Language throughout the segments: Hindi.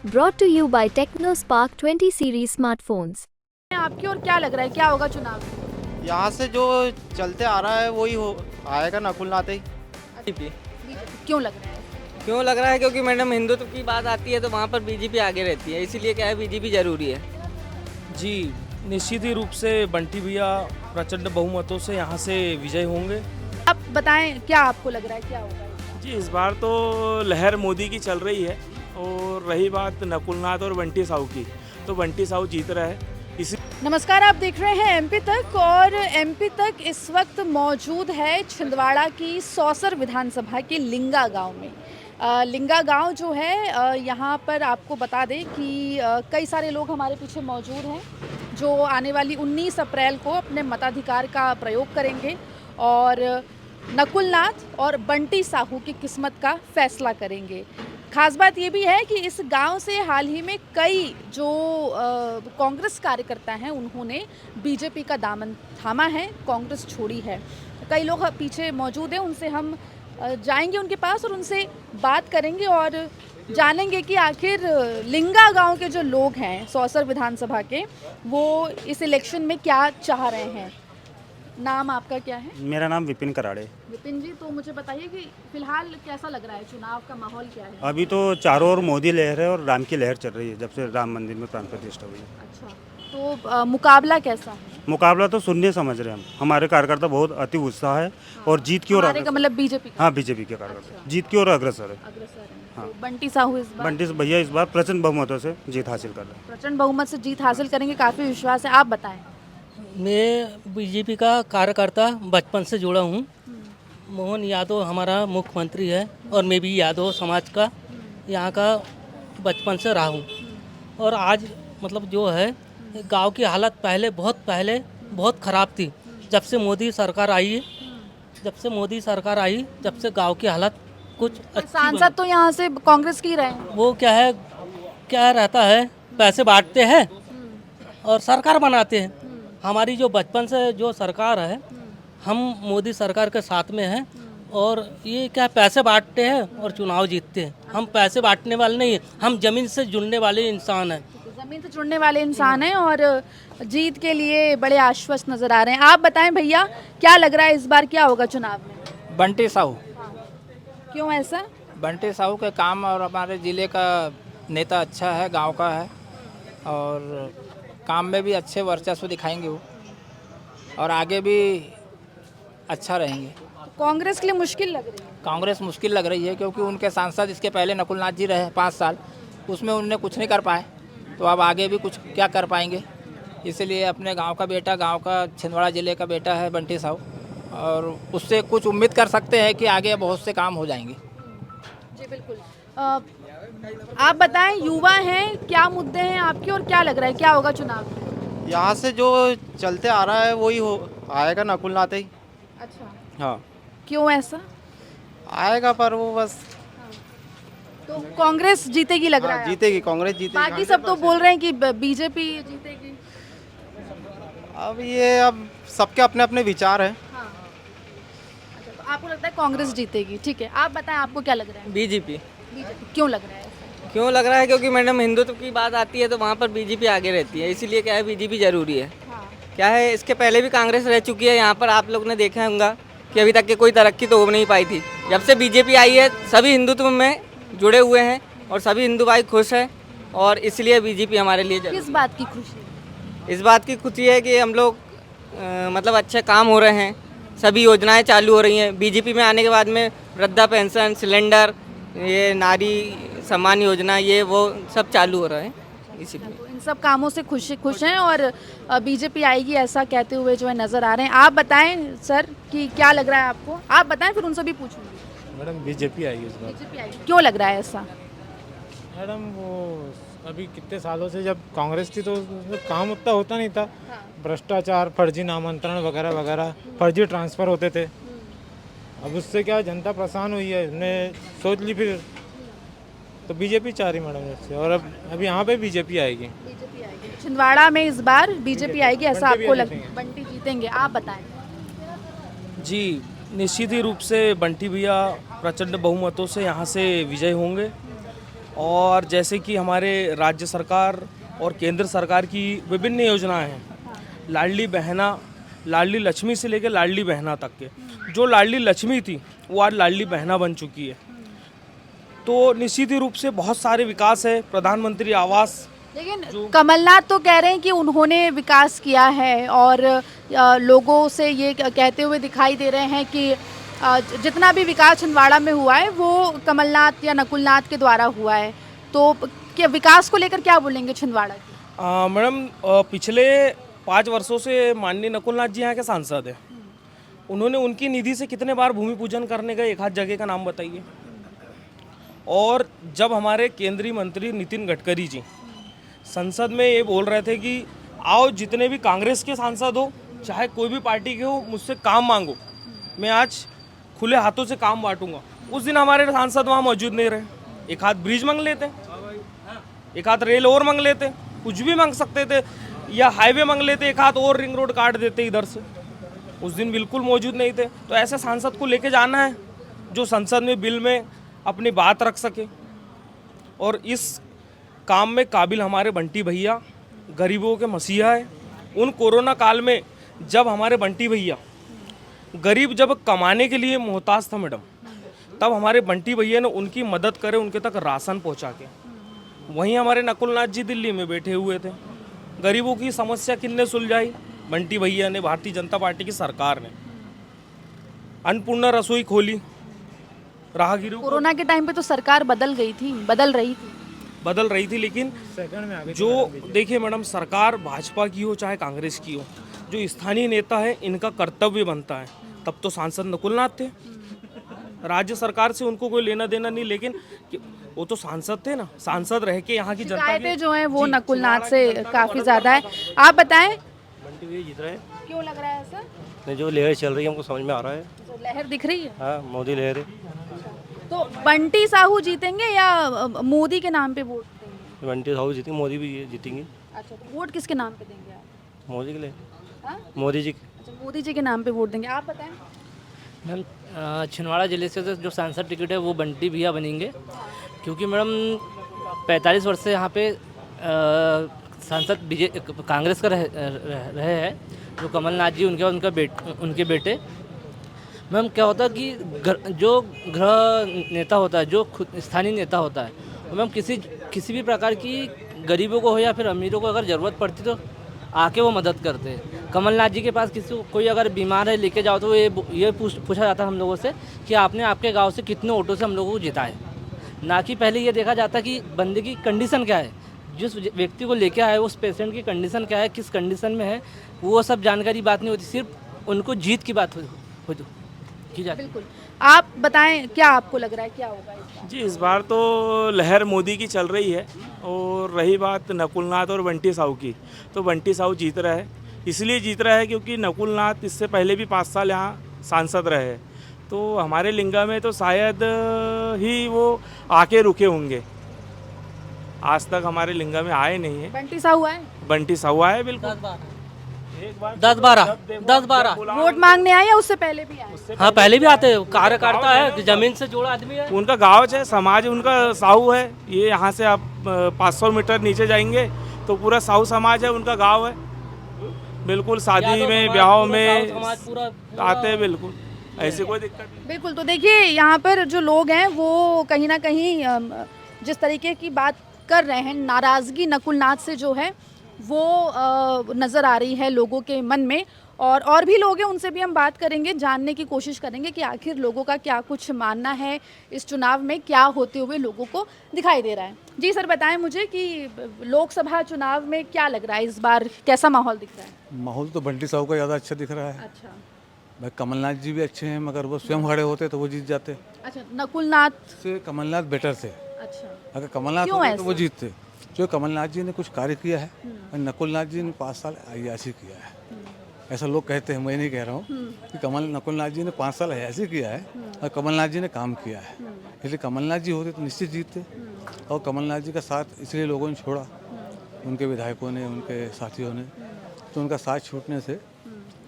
Brought to you by TechnoSpark 20 series smartphones. आपकी और क्या लग रहा है क्या होगा चुनाव? यहाँ से जो चलते आ रहा है वही हो आएगा नकुल नाते ही। बीजेपी। क्यों लग रहा है? क्यों लग रहा है? क्योंकि मैडम हिंदुत्व की बात आती है तो वहाँ पर बीजेपी आगे रहती है, इसीलिए क्या है बीजेपी जरूरी है। जी निश्चित ही रूप से बंटी भैया प्रचंड बहुमतों से यहाँ से विजय होंगे। आप बताएं क्या आपको लग रहा है क्या होगा? जी इस बार तो लहर मोदी की चल रही है और रही बात नकुलनाथ और बंटी साहू की, तो बंटी साहू जीत रहा है। इसी नमस्कार, आप देख रहे हैं एमपी तक और एमपी तक इस वक्त मौजूद है छिंदवाड़ा की सौसर विधानसभा के लिंगा गांव में। लिंगा गांव जो है यहाँ पर आपको बता दें कि कई सारे लोग हमारे पीछे मौजूद हैं जो आने वाली 19 अप्रैल को अपने मताधिकार का प्रयोग करेंगे और नकुलनाथ और बंटी साहू की किस्मत का फैसला करेंगे। खास बात ये भी है कि इस गांव से हाल ही में कई जो कांग्रेस कार्यकर्ता हैं उन्होंने बीजेपी का दामन थामा है, कांग्रेस छोड़ी है। कई लोग पीछे मौजूद हैं, उनसे हम जाएंगे उनके पास और उनसे बात करेंगे और जानेंगे कि आखिर लिंगा गांव के जो लोग हैं सौसर विधानसभा के, वो इस इलेक्शन में क्या चाह रहे हैं। नाम आपका क्या है? मेरा नाम विपिन कराड़े। विपिन जी, तो मुझे बताइए कि फिलहाल कैसा लग रहा है, चुनाव का माहौल क्या है? अभी तो चारों ओर मोदी लहर है और राम की लहर चल रही है जब से राम मंदिर में प्राण प्रतिष्ठा हुई है। अच्छा, तो मुकाबला कैसा है? मुकाबला तो शून्य समझ रहे हैं हम। हमारे कार्यकर्ता बहुत अति उत्साह है और जीत की ओर हमारे का मतलब बीजेपी का? हाँ, बीजेपी के कार्यकर्ता जीत की ओर अग्रसर है। अग्रसर है। हाँ। तो बंटी साहू इस बार बंटी भैया इस बार प्रचंड बहुमतों से जीत हासिल कर रहे हैं। प्रचंड बहुमत से जीत हासिल करेंगे, काफी विश्वास है। आप बताएं। मैं बीजेपी का कार्यकर्ता बचपन से जुड़ा हूँ। मोहन यादव हमारा मुख्यमंत्री है और मैं भी यादव समाज का यहाँ का बचपन से रहा हूँ। और आज मतलब जो है गांव की हालत पहले बहुत ख़राब थी। जब से मोदी सरकार आई जब से गांव की हालत कुछ अच्छी सांसद तो यहाँ से कांग्रेस की रहे हैं। वो क्या रहता है पैसे बांटते हैं और सरकार बनाते हैं। हमारी जो बचपन से जो सरकार है, हम मोदी सरकार के साथ में हैं और ये क्या पैसे बांटते हैं और चुनाव जीतते हैं। हम पैसे बांटने वाले नहीं हैं, हम ज़मीन से जुड़ने वाले इंसान हैं। जमीन से जुड़ने वाले इंसान हैं और जीत के लिए बड़े आश्वस्त नजर आ रहे हैं। आप बताएं भैया, क्या लग रहा है इस बार क्या होगा चुनाव में? बंटी साहू। क्यों ऐसा? बंटी साहू के काम और हमारे ज़िले का नेता अच्छा है, गांव का है और काम में भी अच्छे वर्चस्व दिखाएंगे वो और आगे भी अच्छा रहेंगे। कांग्रेस के लिए मुश्किल लग रही है? कांग्रेस मुश्किल लग रही है क्योंकि उनके सांसद इसके पहले नकुलनाथ जी रहे 5 साल, उसमें उन्होंने कुछ नहीं कर पाए, तो अब आगे भी कुछ क्या कर पाएंगे। इसलिए अपने गांव का बेटा, गांव का छिंदवाड़ा ज़िले का बेटा है बंटी साहू और उससे कुछ उम्मीद कर सकते हैं कि आगे बहुत से काम हो जाएंगे। जी बिल्कुल। आप बताएं, युवा हैं, क्या मुद्दे हैं आपके और क्या लग रहा है क्या होगा चुनाव में? यहाँ से जो चलते आ रहा है वही हो आएगा नकुल नाते ही। अच्छा, हाँ क्यों ऐसा? आएगा पर वो बस तो कांग्रेस जीतेगी लग रहा हाँ, है? जीतेगी, कांग्रेस जीतेगी। बाकी सब तो बोल रहे हैं कि बीजेपी जीतेगी। अब सबके अपने अपने विचार हैं। हाँ। अच्छा, तो आपको लगता है कांग्रेस जीतेगी? ठीक है, आप बताएं आपको क्या लग रहा है? बीजेपी। बीजेपी क्यों लग रहा है? क्यों लग रहा है? क्योंकि मैडम हिंदुत्व की बात आती है तो वहाँ पर बीजेपी आगे रहती है, इसीलिए क्या है बीजेपी जरूरी है। हाँ। क्या है, इसके पहले भी कांग्रेस रह चुकी है यहाँ पर, आप लोग ने देखा होगा कि अभी तक की कोई तरक्की तो हो नहीं पाई थी। जब से बीजेपी आई है सभी हिंदुत्व में जुड़े हुए हैं और सभी हिंदू भाई खुश हैं और इसलिए बीजेपी हमारे लिए किस बात की खुशी है? इस बात की खुशी है कि हम लोग मतलब अच्छे काम हो रहे हैं, सभी योजनाएं चालू हो रही हैं। बीजेपी में आने के बाद में वृद्धा पेंशन, सिलेंडर, ये नारी सम्मान योजना, ये वो सब चालू हो रहा है, इसीलिए तो इन सब कामों से खुश हैं और बीजेपी आएगी ऐसा कहते हुए जो है नज़र आ रहे हैं। आप बताएं सर कि क्या लग रहा है आपको? आप बताएं, फिर उनसे भी पूछूंगी। मैडम बीजेपी आएगी इस बार। बीजेपी आएगी, क्यों लग रहा है ऐसा? मैडम वो अभी कितने सालों से जब कांग्रेस थी तो उसमें काम उतना होता नहीं था। भ्रष्टाचार, फर्जी नामांतरण वगैरह वगैरह, फर्जी ट्रांसफ़र होते थे। अब उससे क्या जनता परेशान हुई है, हमने सोच ली फिर तो बीजेपी चाह रही मैडम जब से, और अब अभी यहाँ पे बीजेपी आएगी। बीजेपी आएगी छिंदवाड़ा में इस बार, बीजेपी आएगी ऐसा आपको लगता है? बंटी जीतेंगे, आप बताएं। जी निश्चित ही रूप से बंटी भैया प्रचंड बहुमतों से यहाँ से विजय होंगे और जैसे कि हमारे राज्य सरकार और केंद्र सरकार की विभिन्न योजनाएं हैं, लाडली लक्ष्मी से लेकर लाडली बहना तक के, जो लाडली लक्ष्मी थी वो आज लाडली बहना बन चुकी है। तो निश्चित ही रूप से बहुत सारे विकास है, प्रधानमंत्री आवास। लेकिन कमलनाथ तो कह रहे हैं कि उन्होंने विकास किया है और लोगों से ये कहते हुए दिखाई दे रहे हैं कि जितना भी विकास छिंदवाड़ा में हुआ है वो कमलनाथ या नकुलनाथ के द्वारा हुआ है। तो क्या विकास को लेकर क्या बोलेंगे छिंदवाड़ा की? मैडम, पिछले 5 वर्षों से माननीय नकुलनाथ जी यहाँ के सांसद हैं। उन्होंने उनकी निधि से कितने बार भूमि पूजन करने गए, एक आध जगह का नाम बताइए। और जब हमारे केंद्रीय मंत्री नितिन गडकरी जी संसद में ये बोल रहे थे कि आओ जितने भी कांग्रेस के सांसद हो चाहे कोई भी पार्टी के हो, मुझसे काम मांगो, मैं आज खुले हाथों से काम बांटूंगा। उस दिन हमारे सांसद वहाँ मौजूद नहीं रहे। एक हाथ ब्रिज मांग लेते, एक हाथ रेल और मांग लेते, कुछ भी मांग सकते थे, या हाईवे मांग लेते, एक हाथ और रिंग रोड काट देते इधर से। उस दिन बिल्कुल मौजूद नहीं थे। तो ऐसे सांसद को लेके जाना है जो संसद में बिल में अपनी बात रख सके। और इस काम में काबिल हमारे बंटी भैया गरीबों के मसीहा है। उन कोरोना काल में जब हमारे बंटी भैया गरीब जब कमाने के लिए मोहताज था मैडम, तब हमारे बंटी भैया ने उनकी मदद करे, उनके तक राशन पहुंचा के। वहीं हमारे नकुलनाथ जी दिल्ली में बैठे हुए थे। गरीबों की समस्या किसने सुलझाई? बंटी भैया ने, भारतीय जनता पार्टी की सरकार ने। अन्नपूर्णा रसोई खोली, राहगीरों को कोरोना के टाइम पे तो सरकार बदल रही थी, लेकिन जो देखिए मैडम, सरकार भाजपा की हो चाहे कांग्रेस की हो, जो स्थानीय नेता है इनका कर्तव्य बनता है। तब तो सांसद नकुलनाथ थे, राज्य सरकार से उनको कोई लेना देना नहीं, लेकिन वो तो सांसद थे ना, सांसद रह के यहाँ की जनता शिकायतें जो हैं वो नकुलनाथ से काफी ज्यादा है। आप बताएं बंटी भैया जीत रहे हैं। क्यों लग रहा है ऐसा? नहीं, जो लहर चल रही है हमको समझ में आ रहा है। तो लहर दिख रही है। हाँ, मोदी लहर है। तो बंटी साहू जीतेंगे या मोदी के नाम पे वोट देंगे? बंटी साहू जीतेंगे, मोदी भी जीतेंगे। अच्छा, तो वोट किसके नाम पे देंगे आप? मोदी के लिए। हाँ? मोदी जी। अच्छा, मोदी जी के नाम पे वोट देंगे। आप बताएं। मैम, छिंदवाड़ा जिले से जो सांसद टिकट है वो बंटी भैया बनेंगे, क्योंकि मैडम 45 वर्ष से यहाँ पे सांसद कांग्रेस का रहे हैं, जो कमलनाथ जी उनके बेटे। मैम क्या होता है कि जो गृह नेता होता है, जो खुद स्थानीय नेता होता है, मैम किसी भी प्रकार की गरीबों को हो या फिर अमीरों को अगर ज़रूरत पड़ती तो आके वो मदद करते हैं। कमलनाथ जी के पास कोई अगर बीमार है लेके जाओ तो ये पूछा जाता है हम लोगों से कि आपने आपके गांव से कितने ऑटो से हम लोगों को जिताए, ना कि पहले ये देखा जाता कि बंदे की कंडीशन क्या है, जिस व्यक्ति को लेके आए उस पेशेंट की कंडीशन क्या है, किस कंडीशन में है, वो सब जानकारी बात नहीं होती, सिर्फ उनको जीत की बात की जाती। बिल्कुल। आप बताएं क्या आपको लग रहा है क्या होगा इस बार? जी, इस बार तो लहर मोदी की चल रही है। और रही बात नकुलनाथ और बंटी साहू की, तो बंटी साहू जीत रहा है। इसलिए जीत रहा है क्योंकि नकुलनाथ इससे पहले भी 5 साल यहाँ सांसद रहे हैं, तो हमारे लिंगा में तो शायद ही वो आके रुके होंगे। आज तक हमारे लिंगा में आए नहीं है। बंटी साहू आए? बंटी साहू आए, बिल्कुल 10-12 वोट मांगने आए या उससे पहले भी आए? हाँ, पहले भी आते हैं। कार्यकर्ता है, जमीन से जुड़ा आदमी है। उनका गाँव है, समाज उनका साहू है। ये यहाँ से आप 500 मीटर नीचे जाएंगे तो पूरा साहू समाज है, उनका गांव है। बिल्कुल शादी में, ब्याहों में आते हैं, बिल्कुल ऐसी कोई दिक्कत नहीं। बिल्कुल। तो देखिए यहाँ पर जो लोग हैं वो कहीं ना कहीं जिस तरीके की बात कर रहे हैं, नाराज़गी नकुलनाथ से जो है वो नज़र आ रही है लोगों के मन में। और भी लोग हैं, उनसे भी हम बात करेंगे, जानने की कोशिश करेंगे कि आखिर लोगों का क्या कुछ मानना है, इस चुनाव में क्या होते हुए लोगों को दिखाई दे रहा है। जी सर, बताएं मुझे कि लोकसभा चुनाव में क्या लग रहा है, इस बार कैसा माहौल दिख रहा है? माहौल तो बंटी साहू का ज़्यादा अच्छा दिख रहा है। अच्छा। भाई कमलनाथ जी भी अच्छे हैं, मगर वो स्वयं खड़े होते तो वो जीत जाते। अच्छा, नकुलनाथ से कमलनाथ बेटर थे। अच्छा, अगर कमलनाथ होते तो वो जीतते। जो कमलनाथ जी ने कुछ कार्य किया है, नकुलनाथ जी ने 5 साल अयाशी किया है, ऐसा लोग कहते हैं, मैं नहीं कह रहा हूँ कि नकुलनाथ जी ने 5 साल अयाशी किया है और कमलनाथ जी ने काम किया है। इसलिए कमलनाथ जी होते तो निश्चित जीतते। और कमलनाथ जी का साथ इसलिए लोगों ने छोड़ा, उनके विधायकों ने, उनके साथियों ने, तो उनका साथ छूटने से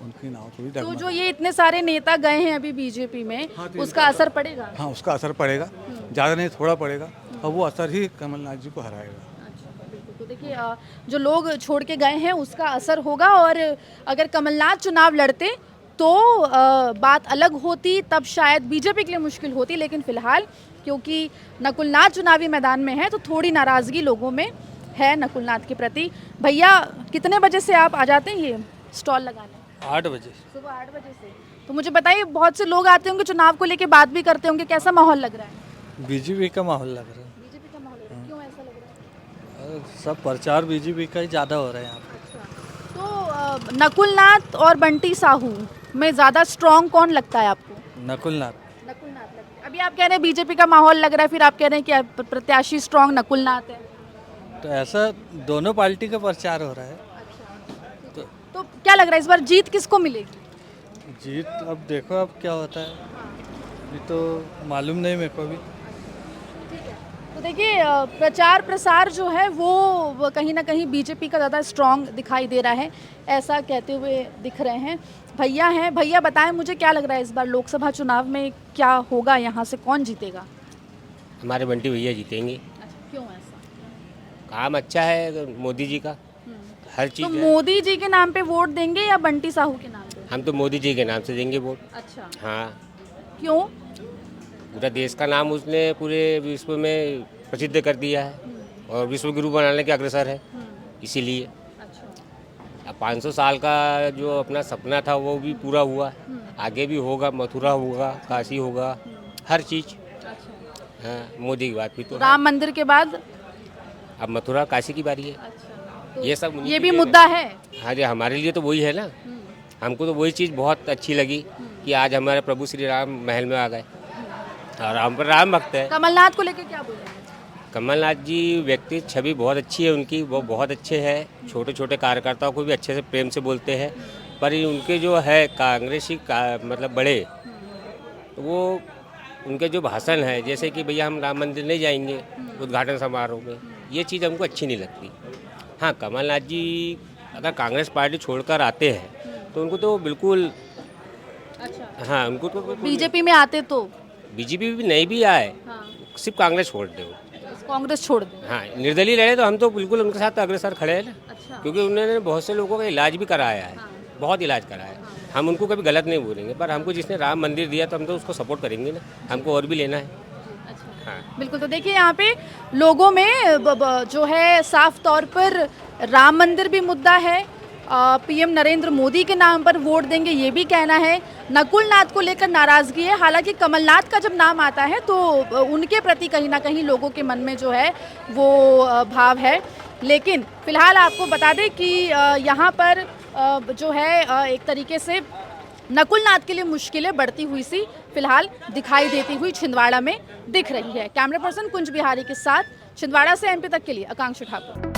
उनकी नाव थोड़ी डगमगा। तो जो ये इतने सारे नेता गए हैं अभी बीजेपी में, उसका असर पड़ेगा? हाँ, उसका असर पड़ेगा, ज़्यादा नहीं थोड़ा पड़ेगा। और वो असर ही कमलनाथ जी को हराएगा। तो देखिए जो लोग छोड़ के गए हैं उसका असर होगा, और अगर कमलनाथ चुनाव लड़ते तो बात अलग होती, तब शायद बीजेपी के लिए मुश्किल होती। लेकिन फिलहाल क्योंकि नकुलनाथ चुनावी मैदान में है तो थोड़ी नाराज़गी लोगों में है नकुलनाथ के प्रति। भैया कितने बजे से आप आ जाते हैं ये स्टॉल लगाने? 8 बजे। सुबह 8 बजे से। तो मुझे बताइए, बहुत से लोग आते होंगे चुनाव को लेके बात भी करते होंगे, कैसा माहौल लग रहा है? बीजेपी का माहौल लग रहा है। बीजेपी का माहौल है, क्यों ऐसा लग रहा है? सब प्रचार बीजेपी का ही ज़्यादा हो रहा है यहाँ पे। तो नकुलनाथ और बंटी साहू में ज़्यादा स्ट्रॉन्ग कौन लगता है आपको? नकुलनाथ। नकुलनाथ लगता है। अभी आप कह रहे हैं बीजेपी का माहौल लग रहा है, फिर आप कह रहे हैं कि प्रत्याशी स्ट्रॉन्ग नकुलनाथ है। तो ऐसा दोनों पार्टी का प्रचार हो रहा है। तो क्या लग रहा है इस बार जीत किसको मिलेगी? जीत अब देखो अब क्या होता है, ये तो मालूम नहीं मेरे को भी। तो देखिए प्रचार प्रसार जो है वो कहीं ना कहीं बीजेपी का ज़्यादा स्ट्रॉन्ग दिखाई दे रहा है, ऐसा कहते हुए दिख रहे हैं। भैया हैं, भैया बताएं मुझे क्या लग रहा है इस बार लोकसभा चुनाव में क्या होगा, यहाँ से कौन जीतेगा? हमारे बंटी भैया जीतेंगे। अच्छा, क्यों ऐसा? काम अच्छा है मोदी जी का, हर चीज़ तो है। मोदी जी के नाम पे वोट देंगे या बंटी साहू के नाम पे? हम तो मोदी जी के नाम से देंगे वोट। अच्छा, हाँ, क्यों? पूरा देश का नाम उसने पूरे विश्व में प्रसिद्ध कर दिया है और विश्व गुरु बनाने के अग्रसर है, इसीलिए। अब 500 साल का जो अपना सपना था वो भी पूरा हुआ, आगे भी होगा, मथुरा होगा, काशी होगा, हर चीज़। हाँ, मोदी की बात भी तो राम मंदिर के बाद अब मथुरा काशी की बारी है। ये सब ये भी मुद्दा है। हाँ जी, हमारे लिए तो वही है ना। हमको तो वही चीज़ बहुत अच्छी लगी कि आज हमारे प्रभु श्री राम महल में आ गए और हम पर राम भक्त है। कमलनाथ को लेकर क्या बोलेंगे? कमलनाथ जी व्यक्ति छवि बहुत अच्छी है उनकी, वो बहुत अच्छे हैं, छोटे छोटे कार्यकर्ताओं को भी अच्छे से प्रेम से बोलते हैं। पर उनके जो है कांग्रेसी मतलब बड़े, तो वो उनके जो भाषण है, जैसे कि भैया हम राम मंदिर नहीं जाएंगे उद्घाटन समारोह में, ये चीज़ हमको अच्छी नहीं लगती। हाँ, कमलनाथ जी अगर कांग्रेस पार्टी छोड़कर आते हैं तो उनको तो बिल्कुल, हाँ उनको तो बीजेपी में आते तो? बीजेपी भी नहीं भी आए, सिर्फ कांग्रेस छोड़ दे, कांग्रेस छोड़ दे। हाँ निर्दलीय लड़े तो हम तो बिल्कुल उनके साथ अग्रसर खड़े हैं ना। अच्छा। क्योंकि उन्होंने बहुत से लोगों का इलाज भी कराया है, बहुत इलाज कराया है। हम उनको कभी गलत नहीं बोलेंगे, पर हमको जिसने राम मंदिर दिया तो हम तो उसको सपोर्ट करेंगे ना, हमको और भी लेना है। हाँ बिल्कुल। तो देखिए यहाँ पे लोगों में जो है साफ तौर पर राम मंदिर भी मुद्दा है, पीएम नरेंद्र मोदी के नाम पर वोट देंगे ये भी कहना है, नकुलनाथ को लेकर नाराज़गी है। हालांकि कमलनाथ का जब नाम आता है तो उनके प्रति कहीं ना कहीं लोगों के मन में जो है वो भाव है। लेकिन फिलहाल आपको बता दें कि यहाँ पर जो है एक तरीके से नकुलनाथ के लिए मुश्किलें बढ़ती हुई सी फिलहाल दिखाई देती हुई छिंदवाड़ा में दिख रही है। कैमरा पर्सन कुंज बिहारी के साथ छिंदवाड़ा से एमपी तक के लिए आकांक्षा ठाकुर।